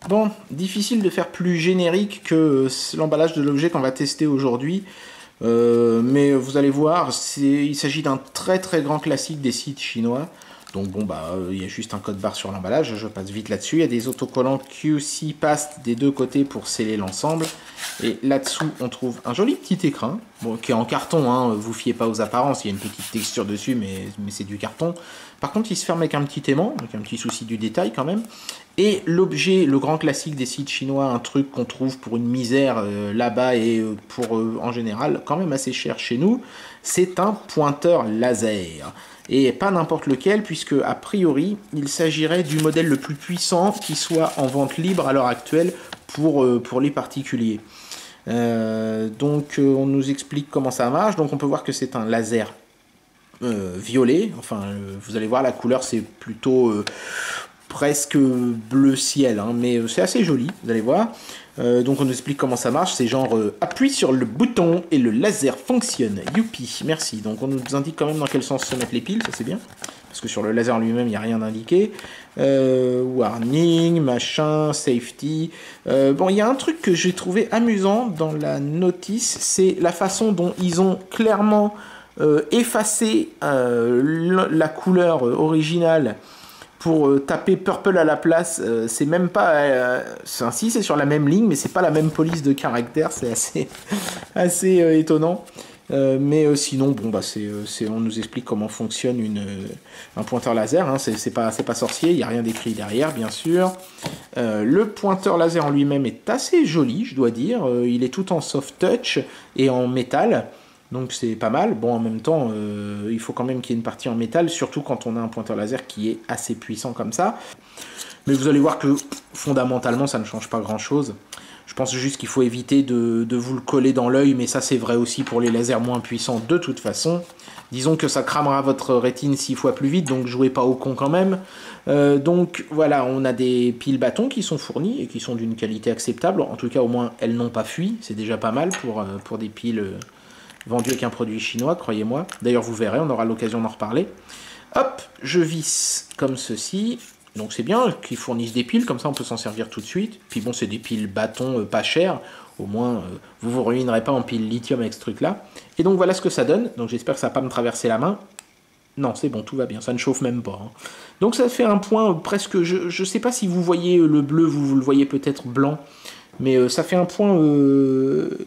Bon, difficile de faire plus générique que l'emballage de l'objet qu'on va tester aujourd'hui. Mais vous allez voir, il s'agit d'un très très grand classique des sites chinois. Donc bon, il y a juste un code barre sur l'emballage, je passe vite là-dessus. Il y a des autocollants QC Past des deux côtés pour sceller l'ensemble. Et là-dessous, on trouve un joli petit écrin, bon, qui est en carton, hein, vous fiez pas aux apparences, il y a une petite texture dessus, mais c'est du carton. Par contre, il se ferme avec un petit aimant, avec un petit souci du détail quand même. Et l'objet, le grand classique des sites chinois, un truc qu'on trouve pour une misère là-bas et en général quand même assez cher chez nous, c'est un pointeur laser. Et pas n'importe lequel, puisque a priori, il s'agirait du modèle le plus puissant qui soit en vente libre à l'heure actuelle pour les particuliers. On nous explique comment ça marche. Donc on peut voir que c'est un laser violet. Enfin, vous allez voir, la couleur c'est plutôt presque bleu ciel, hein, mais c'est assez joli, vous allez voir. Donc on nous explique comment ça marche, c'est genre appuie sur le bouton et le laser fonctionne. Youpi, merci. Donc on nous indique quand même dans quel sens se mettre les piles, ça c'est bien. Parce que sur le laser lui-même, il n'y a rien d'indiqué. Warning, machin, safety. Bon, il y a un truc que j'ai trouvé amusant dans la notice, c'est la façon dont ils ont clairement effacé la couleur originale pour taper purple à la place. C'est même pas... si, c'est sur la même ligne, mais c'est pas la même police de caractère, c'est assez étonnant. Sinon, bon, on nous explique comment fonctionne un pointeur laser, hein, c'est pas sorcier, il n'y a rien d'écrit derrière, bien sûr. Le pointeur laser en lui-même est assez joli, je dois dire. Il est tout en soft touch et en métal, donc c'est pas mal. Bon, en même temps, il faut quand même qu'il y ait une partie en métal, surtout quand on a un pointeur laser qui est assez puissant comme ça. Mais vous allez voir que fondamentalement, ça ne change pas grand-chose. Je pense juste qu'il faut éviter de vous le coller dans l'œil, mais ça c'est vrai aussi pour les lasers moins puissants de toute façon. Disons que ça cramera votre rétine 6 fois plus vite, donc jouez pas au con quand même. Donc voilà, on a des piles bâtons qui sont fournies et qui sont d'une qualité acceptable. En tout cas, au moins, elles n'ont pas fui. C'est déjà pas mal pour des piles vendues avec un produit chinois, croyez-moi. D'ailleurs, vous verrez, on aura l'occasion d'en reparler. Hop, je visse comme ceci. Donc c'est bien qu'ils fournissent des piles, comme ça on peut s'en servir tout de suite. Puis bon, c'est des piles bâtons pas chères. Au moins, vous vous ruinerez pas en pile lithium avec ce truc-là. Et donc voilà ce que ça donne. Donc j'espère que ça va pas me traverser la main. Non, c'est bon, tout va bien, ça ne chauffe même pas. Hein. Donc ça fait un point presque... Je sais pas si vous voyez le bleu, vous le voyez peut-être blanc. Mais ça fait un point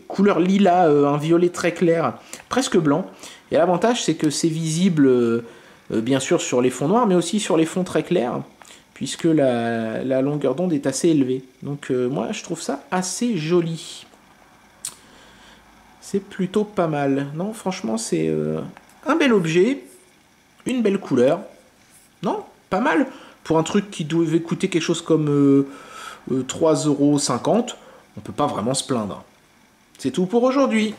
couleur lilas, un violet très clair, presque blanc. Et l'avantage, c'est que c'est visible, bien sûr, sur les fonds noirs, mais aussi sur les fonds très clairs, puisque la longueur d'onde est assez élevée. Donc moi, je trouve ça assez joli. C'est plutôt pas mal. Non, franchement, c'est un bel objet, une belle couleur. Non, pas mal. Pour un truc qui devait coûter quelque chose comme 3,50 €, on peut pas vraiment se plaindre. C'est tout pour aujourd'hui.